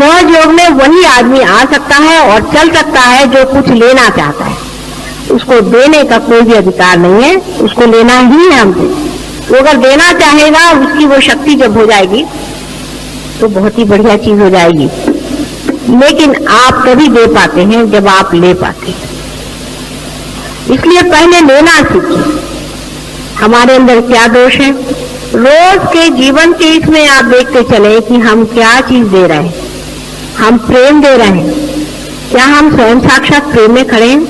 सहयोग में वही आदमी आ सकता है और चल सकता है जो कुछ लेना चाहता है। उसको देने का कोई भी अधिकार नहीं है, उसको लेना ही है हमसे। वो अगर देना चाहेगा, उसकी वो शक्ति जब हो जाएगी तो बहुत ही बढ़िया चीज हो जाएगी। लेकिन आप तभी दे पाते हैं जब आप ले पाते हैं। इसलिए पहले लेना सीखिए। हमारे अंदर क्या दोष है, रोज के जीवन के इसमें आप देखते चले कि हम क्या चीज दे रहे हैं। हम प्रेम दे रहे हैं, क्या हम स्वयं साक्षात प्रेम में खड़े हैं?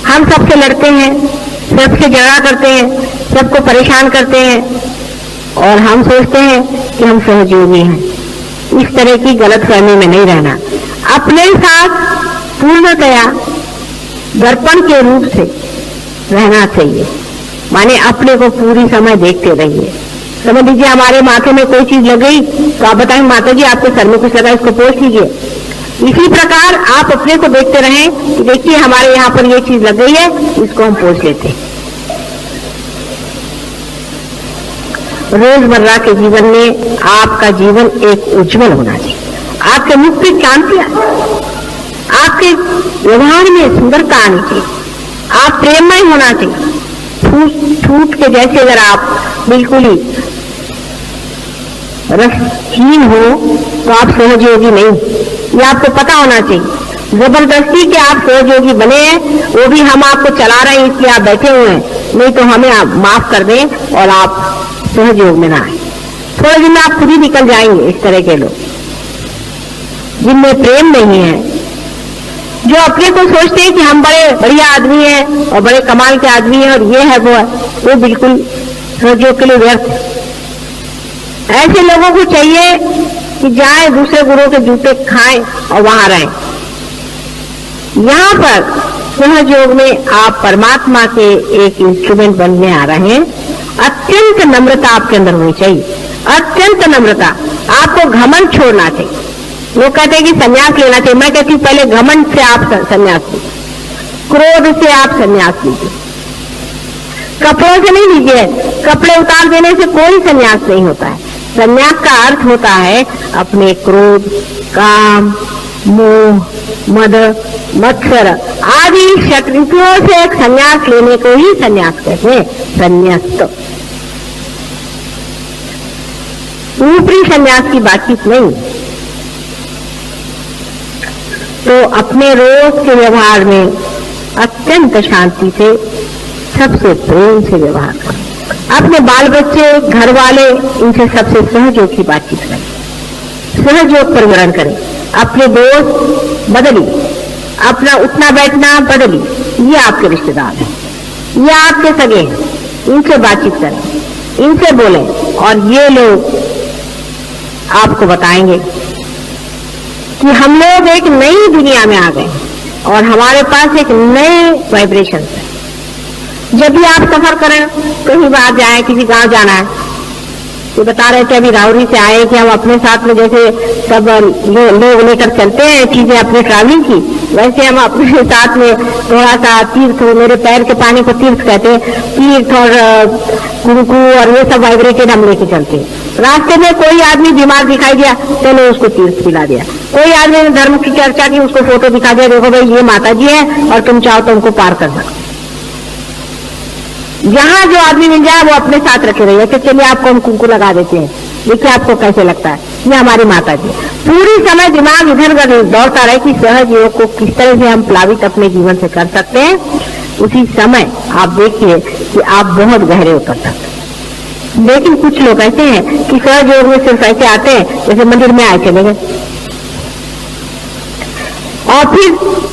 हम सबसे लड़ते हैं, सबसे झगड़ा करते हैं, सबको परेशान करते हैं और हम सोचते हैं कि हम सहयोगी हैं। इस तरह की गलतफहमी में नहीं रहना। अपने साथ पूर्णतया दर्पण के रूप से रहना चाहिए। माने अपने को पूरी समय देखते रहिए। समझ लीजिए हमारे माथे में कोई चीज लग गई तो आप बताएं माता जी आपके सर में कुछ लगा, इसको पोंछ लीजिए। इसी प्रकार आप अपने को देखते रहें कि देखिए हमारे यहाँ पर ये चीज लग गई है, इसको हम पोंछ लेते हैं। रोजमर्रा के जीवन में आपका जीवन एक उज्जवल होना चाहिए। आपके मुख पे शांति आए, आपके व्यवहार में सुंदरता आनी चाहिए, आप प्रेममय होना चाहिए। फूट के जैसे अगर आप बिल्कुल ही रसहीन हो तो आप सहयोगी नहीं, ये आपको पता होना चाहिए। जबरदस्ती के आप सहयोगी बने हैं, वो भी हम आपको चला रहे हैं इसलिए आप बैठे हुए हैं, नहीं तो हमें आप माफ कर दें और आप सहयोग में ना आए। थोड़े दिन में आप खुद ही निकल जाएंगे। इस तरह के लोग जिनमें प्रेम नहीं है, जो अपने को सोचते हैं कि हम बड़े बढ़िया आदमी हैं और बड़े कमाल के आदमी हैं और ये है वो है, वो बिल्कुल सहयोग के लिए व्यर्थ है। ऐसे लोगों को चाहिए कि जाए दूसरे गुरुओं के जूते खाएं और वहां रहें। यहाँ पर सहयोग में आप परमात्मा के एक इंस्ट्रूमेंट बनने आ रहे हैं। अत्यंत नम्रता आपके अंदर होनी चाहिए, अत्यंत नम्रता। आपको घमंड छोड़ना चाहिए। लोग कहते हैं कि संन्यास लेना चाहिए, मैं कहती हूँ पहले घमंड से आप संन्यास लीजिए, क्रोध से आप संन्यास लीजिए, कपड़ों से नहीं लीजिए। कपड़े उतार देने से कोई संन्यास नहीं होता है। संन्यास का अर्थ होता है अपने क्रोध, काम, मोह, मद, मत्सर आदि शत्रुओं से एक संन्यास लेने को ही संन्यास कहते हैं। संन्यास्त ऊपरी संन्यास की बातचीत नहीं। तो अपने रोज के व्यवहार में अत्यंत शांति से, सबसे प्रेम से व्यवहार करें। अपने बाल बच्चे, घर वाले, इनसे सबसे सहयोग की बातचीत करें, सहयोग पर ग्रहण करें। अपने दोस्त बदलिए, अपना उठना बैठना बदलिए। ये आपके रिश्तेदार हैं, ये आपके सगे हैं, इनसे बातचीत करें, इनसे बोलें और ये लोग आपको बताएंगे कि हम लोग एक नई दुनिया में आ गए और हमारे पास एक नए वाइब्रेशन है। जब भी आप सफर करें, कहीं बाहर जाए, किसी गांव जाना है, तो बता रहे थे अभी राउरी से आए कि हम अपने साथ में जैसे सब लोग लेकर चलते हैं चीजें अपने ट्रैवलिंग की, वैसे हम अपने साथ में थोड़ा सा तीर्थ, मेरे पैर के पानी को तीर्थ कहते हैं, तीर्थ और कुंकू और ये सब वाइब्रेटेड हम लेके चलते हैं। रास्ते में कोई आदमी बीमार दिखाई दिया, चलो उसको तीर्थ पिला दिया। कोई आदमी ने धर्म की चर्चा की, उसको फोटो दिखा दिया, देखो भाई ये माता जी है और तुम चाहो तो उनको पार कर सकते। जहां जो आदमी मिल जाए वो अपने साथ रखे रहिए। तो चलिए आपको हम कुंकू लगा देते हैं, देखिए आपको कैसे लगता है, ये हमारी माता जी। पूरी समय दिमाग इधर उधर दौड़ता रहे कि सहयोग को किस तरह से हम प्लावित अपने जीवन से कर सकते हैं। उसी समय आप देखिए कि आप बहुत गहरे उतर सकते हैं। लेकिन कुछ लोग ऐसे हैं कि सहयोग में सिर्फ ऐसे आते हैं जैसे मंदिर में आए चले गए और फिर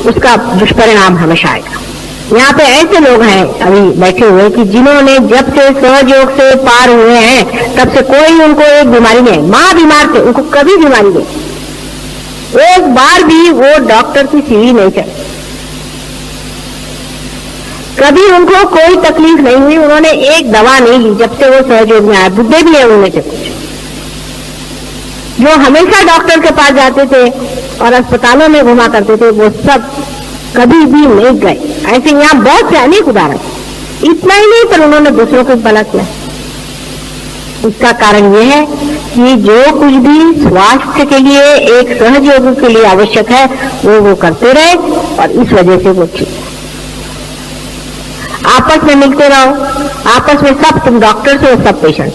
उसका दुष्परिणाम हमेशा आएगा। यहाँ पे ऐसे लोग हैं अभी बैठे हुए कि जिन्होंने जब से सहयोग से पार हुए हैं तब से कोई उनको एक बीमारी नहीं, माँ बीमार थे, उनको कभी बीमारी नहीं, एक बार भी वो डॉक्टर की सीढ़ी नहीं चढ़ी, कभी उनको कोई तकलीफ नहीं हुई, उन्होंने एक दवा नहीं ली जब से वो सहयोग में आए। बुद्धे भी है उनमें से कुछ जो हमेशा डॉक्टर के पास जाते थे और अस्पतालों में घुमा करते थे, वो सब कभी भी नहीं गए। ऐसे यहाँ बहुत से अनेक उदाहरण, इतना ही नहीं पर उन्होंने दूसरों को भला किया। इसका कारण यह है कि जो कुछ भी स्वास्थ्य के लिए एक सहयोगी के लिए आवश्यक है वो करते रहे, और इस वजह से वो ठीक। आपस में मिलते रहो, आपस में सब, तुम डॉक्टर हो सब पेशेंट,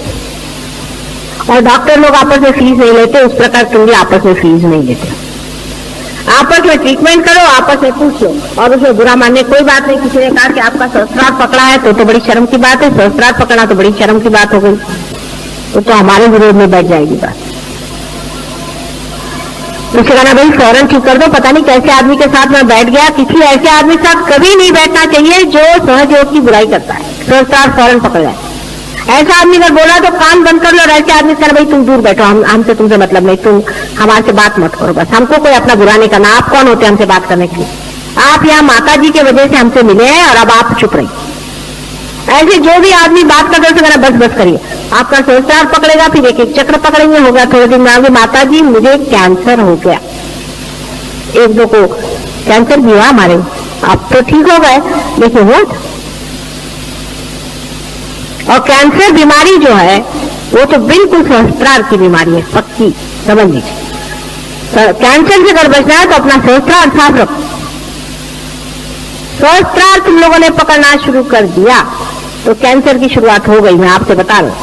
और डॉक्टर लोग आपस में फीस नहीं लेते, उस प्रकार तुम भी आपस में फीस नहीं लेते। आपस में ट्रीटमेंट करो, आपस में पूछ लो, और उसमें बुरा मानने कोई बात नहीं। किसी ने कहा कि आपका सहस्त्रार पकड़ा है तो बड़ी शर्म की बात है, सहस्त्रार पकड़ा तो बड़ी शर्म की बात हो गई, तो हमारे विरोध में बैठ जाएगी बात। उसे कहना भाई फौरन ठीक कर दो, पता नहीं कैसे आदमी के साथ में बैठ गया। किसी ऐसे आदमी के साथ कभी नहीं बैठना चाहिए जो सहयोग की बुराई करता है, सहस्त्रार फौरन पकड़ जाए। ऐसा आदमी अगर बोला तो कान बंद कर लो, और ऐसे आदमी कहना भाई तुम दूर बैठो, हमसे तुमसे मतलब नहीं, तुम हमारे से बात मत करो, बस हमको कोई अपना बुरा नहीं करना। आप कौन होते हैं हमसे बात करने के लिए? आप यहाँ माता जी के वजह से हमसे मिले हैं और अब आप चुप रहिए। ऐसे जो भी आदमी बात करते हैं कहना बस बस करिए। आपका सहस्त्रार पकड़ेगा, फिर एक एक चक्र पकड़ेंगे, हो गया थोड़े दिन में आगे माता जी मुझे कैंसर हो गया, एक दो को कैंसर भी हुआ हमारे, आप तो ठीक हो गए लेकिन हुआ था। और कैंसर बीमारी जो है वो तो बिल्कुल सहस्त्रार की बीमारी है, पक्की, समझ लीजिए। कैंसर से अगर बचना है तो अपना सहस्त्रार साफ रखो। सहस्त्रार तुम लोगों ने पकड़ना शुरू कर दिया तो कैंसर की शुरुआत हो गई, मैं आपसे बता रहा हूं।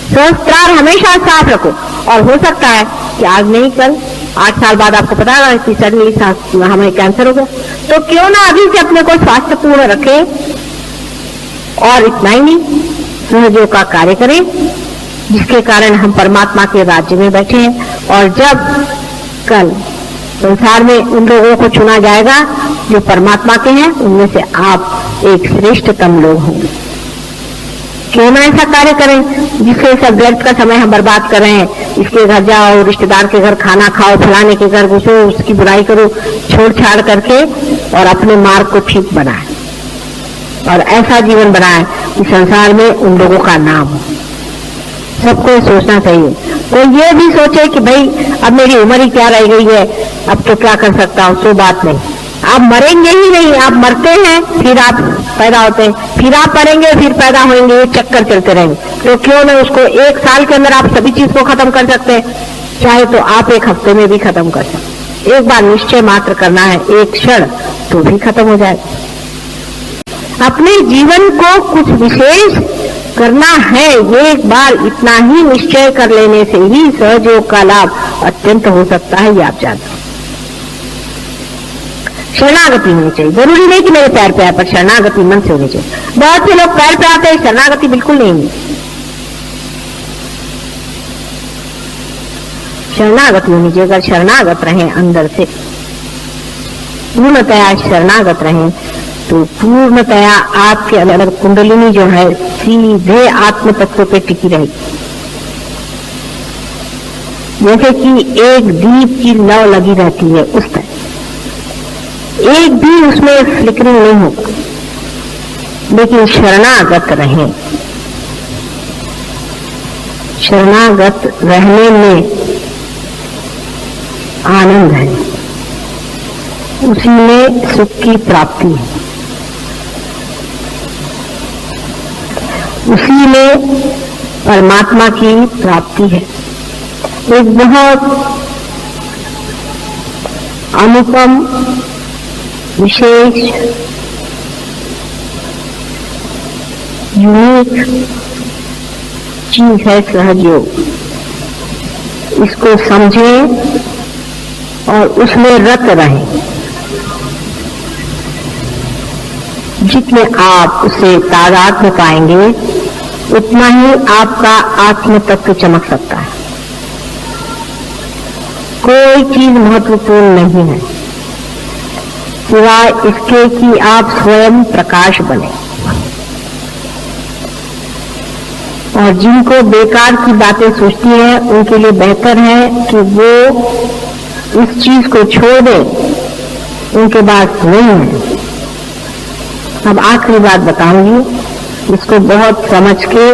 सहस्त्रार हमेशा साफ रखो, और हो सकता है कि आज नहीं कल 8 साल बाद आपको पता है कि सडनली हमें कैंसर हो गया, तो क्यों ना अभी से अपने को स्वास्थ्यपूर्ण रखें। और इतना ही नहीं, सहयोग का कार्य करें जिसके कारण हम परमात्मा के राज्य में बैठे हैं, और जब कल संसार में उन लोगों को चुना जाएगा जो परमात्मा के हैं, उनमें से आप एक श्रेष्ठतम लोग होंगे। क्यों ना ऐसा कार्य करें जिससे सब व्यर्थ का समय हम बर्बाद कर रहे हैं। इसके घर जाओ, रिश्तेदार के घर खाना खाओ, फलाने के घर घुसो, उसकी बुराई करो, छोड़ छाड़ करके, और अपने मार्ग को ठीक बनाए और ऐसा जीवन बनाए कि संसार में उन लोगों का नाम हो। सबको सोचना चाहिए। कोई ये भी सोचे कि भाई अब मेरी उम्र ही क्या रह गई है, अब तो क्या कर सकता हूं, सो बात नहीं। आप मरेंगे ही नहीं, आप मरते हैं फिर आप पैदा होते हैं, फिर आप मरेंगे फिर पैदा होंगे, ये चक्कर चलते रहेंगे। तो क्यों ना उसको 1 साल के अंदर आप सभी चीज को खत्म कर सकते हैं, चाहे तो आप 1 हफ्ते में भी खत्म कर सकते। एक बार निश्चय मात्र करना है, एक क्षण, तो भी खत्म हो जाए। अपने जीवन को कुछ विशेष करना है, एक बार इतना ही निश्चय कर लेने से ही सहयोग का लाभ अत्यंत हो सकता है, ये आप जानते हैं। शरणागति होनी चाहिए, जरूरी नहीं कि मेरे पैर पे आए, पर शरणागति मन से होनी चाहिए। बहुत से लोग पैर पे आते हैं, शरणागति बिल्कुल नहीं है। शरणागति होनी चाहिए। अगर शरणागत रहे, अंदर से पूर्णतया शरणागत रहे, तो पूर्णतया आपके अंदर कुंडलिनी जो है सीधे आत्म तत्व पे टिकी रहेगी। जैसे कि एक दीप की लौ लगी रहती है, उस तरह एक भी उसमें फ्लिकरिंग नहीं होगा, लेकिन शरणागत रहे। शरणागत रहने में आनंद है, उसी में सुख की प्राप्ति है, उसी में परमात्मा की प्राप्ति है। एक बहुत अनुपम विशेष यूनिक चीज है सहयोग। इसको समझें और उसमें रत रहें। जितने आप उसे तादाद में पाएंगे, उतना ही आपका आत्म तत्व चमक सकता है। कोई चीज महत्वपूर्ण नहीं है सिवाय इसके कि आप स्वयं प्रकाश बने। और जिनको बेकार की बातें सोचती हैं, उनके लिए बेहतर है कि वो इस चीज को छोड़ दें, उनके पास नहीं है। अब आखिरी बात बताऊंगी, इसको बहुत समझ के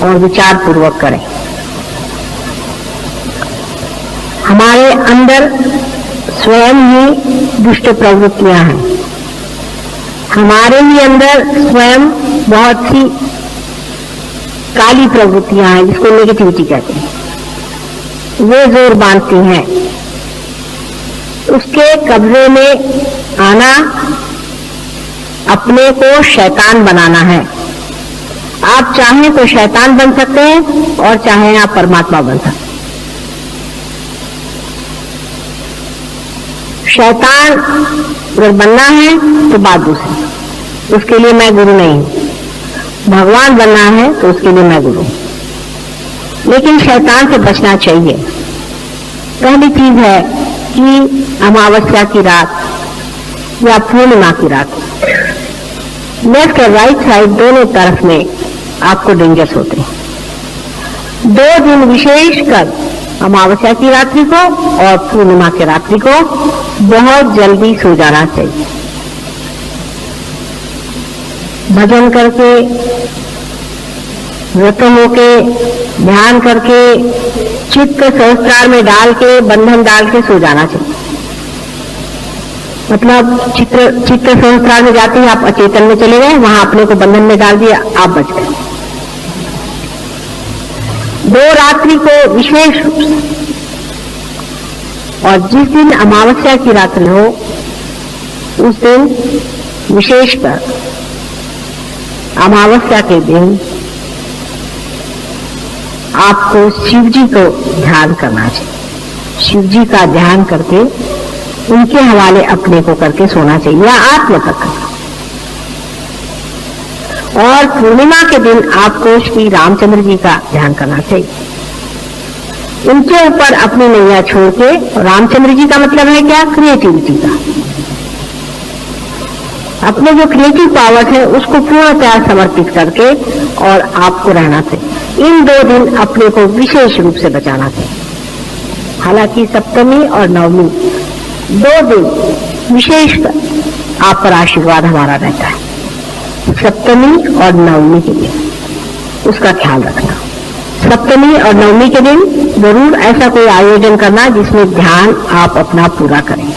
और विचार पूर्वक करें। हमारे अंदर स्वयं ही दुष्ट प्रवृत्तियां हैं, हमारे ही अंदर स्वयं बहुत सी काली प्रवृत्तियां हैं, जिसको नेगेटिविटी कहते हैं। वे जोर बांधती हैं। उसके कब्जे में आना अपने को शैतान बनाना है। आप चाहें तो शैतान बन सकते हैं और चाहें आप परमात्मा बन सकते हैं। शैतान अगर बनना है तो बात दूसरी, उसके लिए मैं गुरु नहीं हूं। भगवान बनना है तो उसके लिए मैं गुरु हूं। लेकिन शैतान से बचना चाहिए। पहली चीज है कि अमावस्या की रात या पूर्णिमा की रात लेफ्ट और राइट साइड दोनों तरफ में आपको डेंजर्स होते हैं। 2 दिन विशेष कर अमावस्या की रात्रि को और पूर्णिमा की रात्रि को बहुत जल्दी सो जाना चाहिए। भजन करके, व्रत होके, ध्यान करके, चित्त सहस्त्रार में डाल के, बंधन डाल के सो जाना चाहिए। मतलब चित्त सहस्त्रार में जाते ही आप अचेतन में चले गए, वहां अपने को बंधन में डाल दिया, आप बच गए। 2 रात्रि को विशेष रूप से, और जिस दिन अमावस्या की रात्रि हो उस दिन विशेषकर अमावस्या के दिन आपको शिव जी को ध्यान करना चाहिए। शिव जी का ध्यान करके उनके हवाले अपने को करके सोना चाहिए या आत्म तक। और पूर्णिमा के दिन आपको श्री रामचंद्र जी का ध्यान करना चाहिए। उनके ऊपर अपनी नैया छोड़ के, रामचंद्र जी का मतलब है क्या? क्रिएटिविटी का। अपने जो क्रिएटिव पावर है उसको पूर्णतः समर्पित करके और आपको रहना चाहिए। इन 2 दिन अपने को विशेष रूप से बचाना चाहिए। हालांकि सप्तमी और नवमी 2 दिन विशेषकर आप पर आशीर्वाद हमारा रहता है। सप्तमी और नवमी के दिन उसका ख्याल रखना। सप्तमी और नवमी के दिन जरूर ऐसा कोई आयोजन करना जिसमें ध्यान आप अपना पूरा करें।